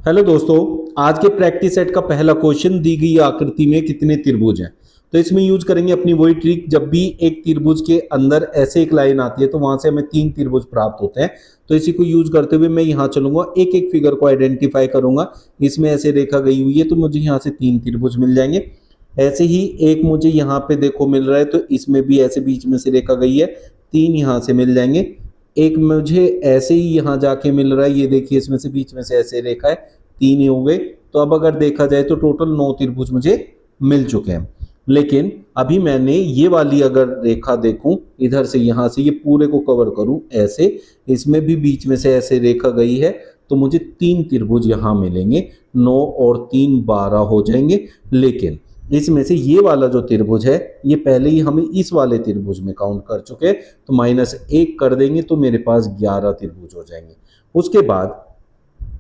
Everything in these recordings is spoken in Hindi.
हेलो दोस्तों। आज के प्रैक्टिस सेट का पहला क्वेश्चन दी गई आकृति में कितने त्रिभुज हैं। तो इसमें यूज करेंगे अपनी वही ट्रिक, जब भी एक त्रिभुज के अंदर ऐसे एक लाइन आती है तो वहां से हमें तीन त्रिभुज प्राप्त होते हैं। तो इसी को यूज करते हुए मैं यहाँ चलूंगा, एक एक फिगर को आइडेंटिफाई करूंगा। इसमें ऐसे रेखा गई हुई है तो मुझे यहाँ से तीन त्रिभुज मिल जाएंगे। ऐसे ही एक मुझे यहाँ पे देखो मिल रहा है, तो इसमें भी ऐसे बीच में से रेखा गई है, तीन यहाँ से मिल जाएंगे। एक मुझे ऐसे ही यहाँ जाके मिल रहा है, ये देखिए इसमें से बीच में से ऐसे रेखा है, तीन ही हो गए। तो अब अगर देखा जाए तो टोटल 9 त्रिभुज मुझे मिल चुके हैं। लेकिन अभी मैंने ये वाली अगर रेखा देखूं, इधर से यहाँ से ये पूरे को कवर करूं ऐसे, इसमें भी बीच में से ऐसे रेखा गई है, तो मुझे तीन त्रिभुज यहाँ मिलेंगे। 9 और 3 12 हो जाएंगे। लेकिन इसमें से ये वाला जो त्रिभुज है ये पहले ही हमें इस वाले त्रिभुज में काउंट कर चुके हैं, तो -1 कर देंगे तो मेरे पास 11 त्रिभुज हो जाएंगे। उसके बाद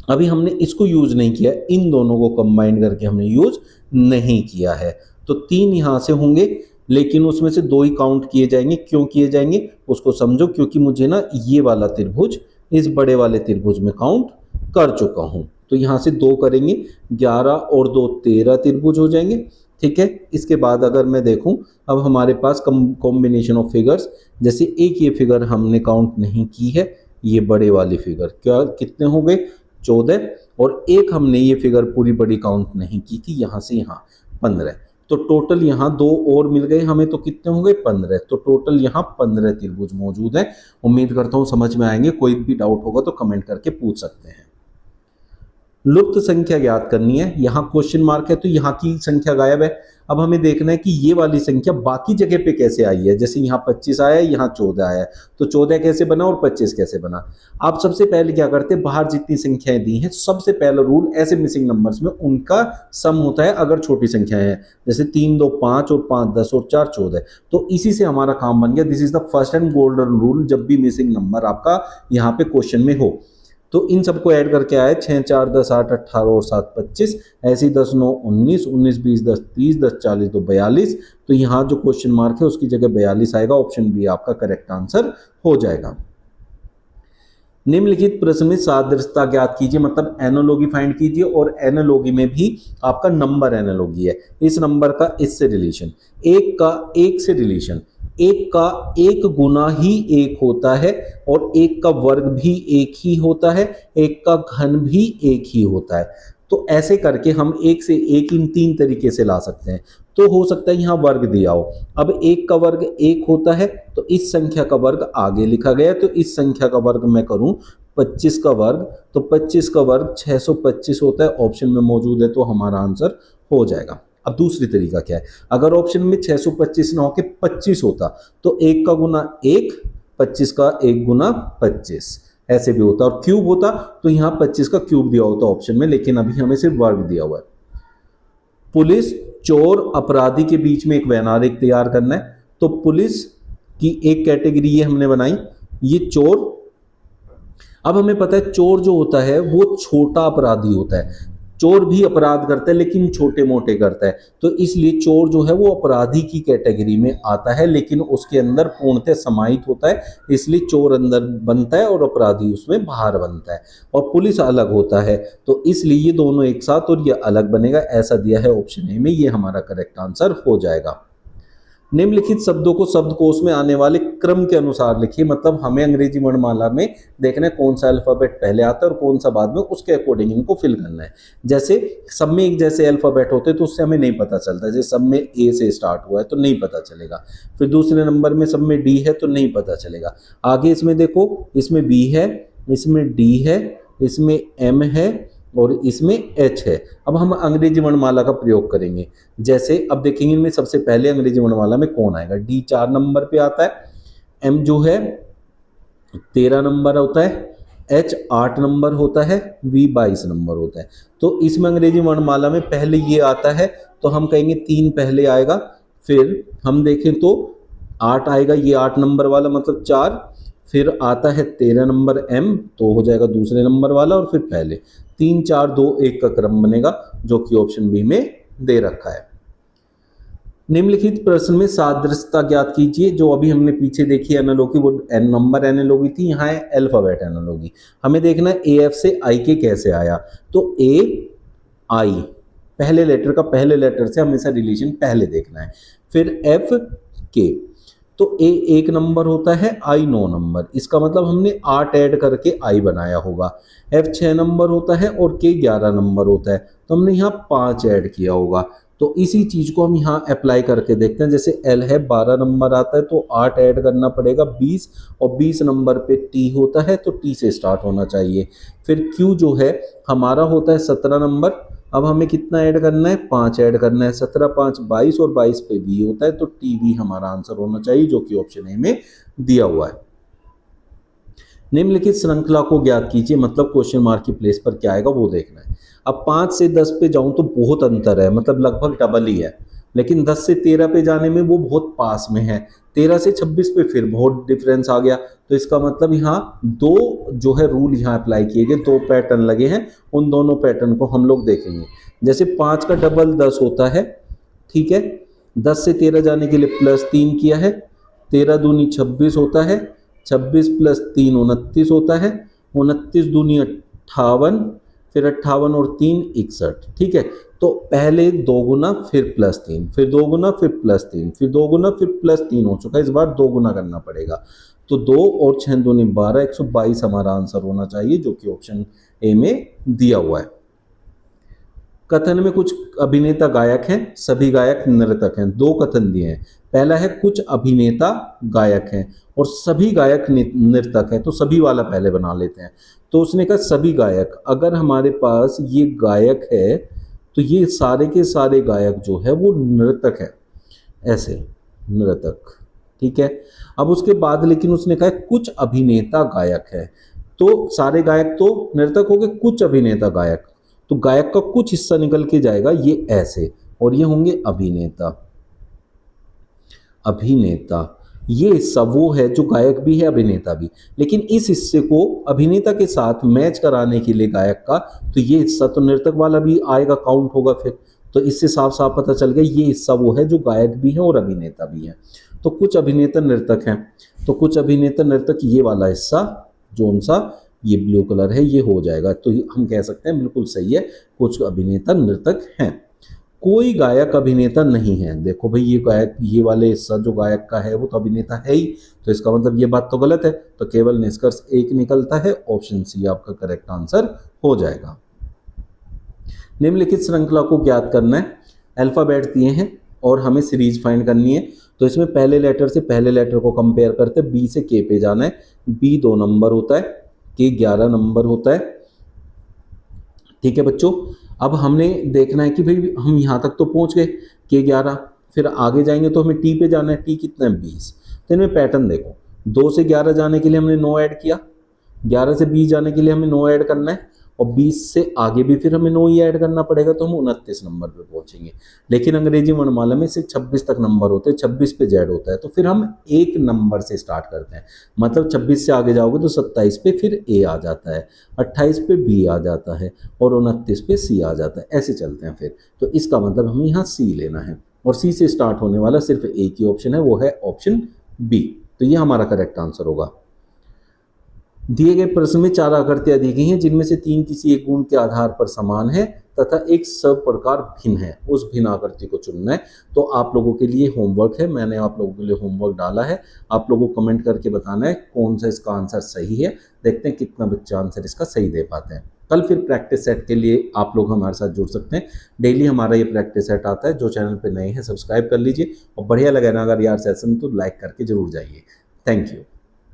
अभी हमने इसको यूज नहीं किया, इन दोनों को कंबाइन करके हमने यूज नहीं किया है। तो तीन यहां से होंगे, लेकिन उसमें से दो ही काउंट किए जाएंगे। क्यों किए जाएंगे उसको समझो, क्योंकि मुझे ना ये वाला त्रिभुज इस बड़े वाले त्रिभुज में काउंट कर चुका हूं। तो यहां से दो करेंगे, 11 और 2 13 त्रिभुज हो जाएंगे। ठीक है। इसके बाद अगर मैं देखूं, अब हमारे पास कॉम्बिनेशन ऑफ फिगर्स, जैसे एक ये फिगर हमने काउंट नहीं की है, ये बड़े वाली फिगर क्या कितने हो गए 14, और एक हमने ये फिगर पूरी बड़ी काउंट नहीं की थी, यहां से यहां 15। तो टोटल यहाँ दो और मिल गए हमें, तो कितने हो गए 15। तो टोटल यहाँ 15 त्रिभुज मौजूद है। उम्मीद करता हूँ समझ में आएंगे। कोई भी डाउट होगा तो कमेंट करके पूछ सकते हैं। लुप्त संख्या ज्ञात करनी है। यहाँ क्वेश्चन मार्क है तो यहाँ की संख्या गायब है। अब हमें देखना है कि ये वाली संख्या बाकी जगह पे कैसे आई है। जैसे यहाँ 25 आया है, यहाँ 14 आया है, तो 14 कैसे बना और 25 कैसे बना। आप सबसे पहले क्या करते हैं, बाहर जितनी संख्याएं दी हैं, सबसे पहला रूल ऐसे मिसिंग नंबर्स में उनका सम होता है अगर छोटी संख्याएं हैं। जैसे 3 2 5 और 5 10 और 4 14। तो इसी से हमारा काम बन गया। This is the first and golden rule, जब भी मिसिंग नंबर आपका यहाँ पे क्वेश्चन में हो। तो इन सबको ऐड करके आए 6 4 10 8 18 और 7 25, ऐसे ही 10 9 19 19 20 10 30 10 40 2 42। तो यहाँ जो क्वेश्चन मार्क है उसकी जगह 42 आएगा। ऑप्शन बी आपका करेक्ट आंसर हो जाएगा। निम्नलिखित प्रश्न में सादृश्यता ज्ञात कीजिए, मतलब एनालॉगी फाइंड कीजिए, और एनालॉगी में भी आपका नंबर एनालॉगी है। इस नंबर का इससे रिलेशन, एक का एक से रिलेशन, एक का एक गुना ही एक होता है, और एक का वर्ग भी एक ही होता है, एक का घन भी एक ही होता है। तो ऐसे करके हम एक से एक इन तीन तरीके से ला सकते हैं। तो हो सकता है यहाँ वर्ग दिया हो। अब एक का वर्ग एक होता है, तो इस संख्या का वर्ग आगे लिखा गया, तो इस संख्या का वर्ग मैं करूं 25 का वर्ग, तो 25 का वर्ग 625 होता है। ऑप्शन में मौजूद है तो हमारा आंसर हो जाएगा। अब दूसरी तरीका क्या है, अगर ऑप्शन में 625 ना होके 25 होता, तो एक का गुना एक, 25 का एक गुना 25 ऐसे भी होता, और क्यूब होता तो यहाँ 25 का क्यूब दिया होता ऑप्शन में, लेकिन अभी हमें सिर्फ वर्ग दिया हुआ है। पुलिस चोर अपराधी के बीच में एक वैनारिक तैयार करना है। तो पुलिस की एक कैटेगरी ये हमने बनाई, ये चोर। अब हमें पता है चोर जो होता है वो छोटा अपराधी होता है। चोर भी अपराध करता है लेकिन छोटे मोटे करता है, तो इसलिए चोर जो है वो अपराधी की कैटेगरी में आता है, लेकिन उसके अंदर पूर्णतः समाहित होता है। इसलिए चोर अंदर बनता है और अपराधी उसमें बाहर बनता है, और पुलिस अलग होता है। तो इसलिए ये दोनों एक साथ और ये अलग बनेगा, ऐसा दिया है ऑप्शन ए में। ये हमारा करेक्ट आंसर हो जाएगा। निम्नलिखित शब्दों को शब्दकोश में आने वाले क्रम के अनुसार लिखिए, मतलब हमें अंग्रेजी वर्णमाला में देखना है कौन सा अल्फाबेट पहले आता है और कौन सा बाद में, उसके अकॉर्डिंग इनको फिल करना है। जैसे सब में एक जैसे अल्फाबेट होते हैं तो उससे हमें नहीं पता चलता। जैसे सब में ए से स्टार्ट हुआ है तो नहीं पता चलेगा, फिर दूसरे नंबर में सब में डी है तो नहीं पता चलेगा। आगे इसमें देखो, इसमें बी है, इसमें डी है, इसमें एम है और इसमें एच है। अब हम अंग्रेजी वर्णमाला का प्रयोग करेंगे। जैसे अब देखेंगे इनमें सबसे पहले अंग्रेजी वर्णमाला में कौन आएगा। डी 4 नंबर पे आता है, एम जो है 13 नंबर होता है, एच 8 नंबर होता है, वी 22 नंबर होता है। तो इसमें अंग्रेजी वर्णमाला में पहले ये आता है, तो हम कहेंगे 3 पहले आएगा। फिर हम देखें तो 8 आएगा, ये 8 नंबर वाला मतलब 4। फिर आता है 13 नंबर एम, तो हो जाएगा दूसरे नंबर वाला, और फिर पहले 3 4 2 1 का क्रम बनेगा, जो कि ऑप्शन बी में दे रखा है। निम्नलिखित प्रश्न में सादृश्यता ज्ञात कीजिए। जो अभी हमने पीछे देखी एनालॉगी वो नंबर एनालॉगी थी, यहाँ है अल्फाबेट एनालॉगी। हमें देखना है ए एफ से आई के कैसे आया। तो ए आई पहले लेटर का पहले लेटर से हमेशा रिलेशन पहले देखना है। फिर एफ के, तो ए 1 नंबर होता है, आई 9 नंबर, इसका मतलब हमने 8 ऐड करके आई बनाया होगा। एफ 6 नंबर होता है और के 11 नंबर होता है, तो हमने यहाँ 5 ऐड किया होगा। तो इसी चीज को हम यहाँ अप्लाई करके देखते हैं। जैसे एल है 12 नंबर आता है तो 8 ऐड करना पड़ेगा 20, और 20 नंबर पे टी होता है तो टी से स्टार्ट होना चाहिए। फिर क्यू जो है हमारा होता है 17 नंबर, अब हमें कितना ऐड करना है, 5 ऐड करना है। 17 5 22, और 22 पे बी होता है तो टी बी हमारा आंसर होना चाहिए, जो कि ऑप्शन ए में दिया हुआ है। निम्नलिखित श्रृंखला को ज्ञात कीजिए, मतलब क्वेश्चन मार्क की प्लेस पर क्या आएगा वो देखना है। अब 5 से 10 पे जाऊं तो बहुत अंतर है, मतलब लगभग डबल ही है, लेकिन 10 से 13 पे जाने में वो बहुत पास में है। 13 से 26 पे फिर बहुत डिफरेंस आ गया, तो इसका मतलब यहाँ दो जो है रूल यहाँ अप्लाई किए गए, 2 पैटर्न लगे हैं, उन दोनों पैटर्न को हम लोग देखेंगे। जैसे 5 का डबल 10 होता है, ठीक है, 10 से 13 जाने के लिए +3 किया है, 13 दूनी 26 होता है, 26 + 3 29 होता है, 29 दूनी 58, फिर 58 और 3 61, ठीक है। तो पहले 2 गुना फिर +3, फिर 2 गुना फिर +3, फिर 2 गुना फिर +3 हो चुका है, इस बार 2 गुना करना पड़ेगा। तो 2 और 6 दूनी 12, 122 हमारा आंसर होना चाहिए, जो कि ऑप्शन ए में दिया हुआ है। कथन में कुछ अभिनेता गायक हैं, सभी गायक नर्तक हैं। 2 कथन दिए हैं। पहला है कुछ अभिनेता गायक हैं और सभी गायक नर्तक हैं, तो सभी वाला पहले बना लेते हैं। तो उसने कहा सभी गायक, अगर हमारे पास ये गायक है तो ये सारे के सारे गायक जो है वो नर्तक है, ऐसे नर्तक, ठीक है। अब उसके बाद लेकिन उसने कहा कुछ अभिनेता गायक है, तो सारे गायक तो नर्तक हो गए, कुछ अभिनेता गायक, तो गायक का कुछ हिस्सा निकल के जाएगा ये ऐसे, और ये होंगे अभिनेता। अभिनेता ये हिस्सा वो है जो गायक भी है अभिनेता भी, लेकिन इस हिस्से को अभिनेता के साथ मैच कराने के लिए गायक का, तो ये हिस्सा तो नर्तक वाला भी आएगा, काउंट होगा फिर। तो इससे साफ साफ पता चल गया ये हिस्सा वो है जो गायक भी है और अभिनेता भी है। तो कुछ अभिनेता नर्तक हैं, तो कुछ अभिनेता नर्तक ये वाला हिस्सा जो सा ये ब्लू कलर है ये हो जाएगा, तो हम कह सकते हैं बिल्कुल सही है, कुछ अभिनेता नर्तक हैं। कोई गायक अभिनेता नहीं है, देखो भाई ये गायक, ये वाले हिस्सा जो गायक का है वो तो अभिनेता है ही, तो इसका मतलब ये बात तो गलत है, तो केवल निष्कर्ष एक निकलता है, ऑप्शन सी आपका करेक्ट आंसर हो जाएगा। निम्नलिखित श्रृंखला को ज्ञात करना है। अल्फाबेट दिए हैं और हमें सीरीज फाइंड करनी है, तो इसमें पहले लेटर से पहले लेटर को कंपेयर करते हैं। बी से के पे जाना है, बी 2 नंबर होता है, के 11 नंबर होता है, ठीक है बच्चों। अब हमने देखना है कि भाई हम यहाँ तक तो पहुँच गए, के 11, फिर आगे जाएंगे तो हमें टी पे जाना है, टी कितना है 20। तो इनमें पैटर्न देखो, 2 से 11 जाने के लिए हमने 9 ऐड किया, 11 से 20 जाने के लिए हमें 9 ऐड करना है, और 20 से आगे भी फिर हमें 9 ही ऐड करना पड़ेगा, तो हम 29 नंबर पे पहुंचेंगे। लेकिन अंग्रेजी वर्णमाला में सिर्फ 26 तक नंबर होते हैं, 26 पे जेड होता है, तो फिर हम एक नंबर से स्टार्ट करते हैं, मतलब 26 से आगे जाओगे तो 27 पे फिर ए आ जाता है, 28 पे बी आ जाता है, और 29 पे सी आ जाता है, ऐसे चलते हैं फिर। तो इसका मतलब हमें यहाँ सी लेना है, और सी से स्टार्ट होने वाला सिर्फ एक ही ऑप्शन है, वो है ऑप्शन बी। तो ये हमारा करेक्ट आंसर होगा। दिए गए प्रश्न में 4 आकृतियां दी गई हैं, जिनमें से 3 किसी एक गुण के आधार पर समान है तथा एक सब प्रकार भिन्न है, उस भिन्न आकृति को चुनना है। तो आप लोगों के लिए होमवर्क है, मैंने आप लोगों के लिए होमवर्क डाला है, आप लोगों को कमेंट करके बताना है कौन सा इसका आंसर सही है। देखते हैं कितना बच्चा आंसर इसका सही दे पाते हैं। कल फिर प्रैक्टिस सेट के लिए आप लोग हमारे साथ जुड़ सकते हैं, डेली हमारा ये प्रैक्टिस सेट आता है। जो चैनल पर नए हैं सब्सक्राइब कर लीजिए, और बढ़िया लगे ना अगर यार सेशन तो लाइक करके जरूर जाइए। Thank you.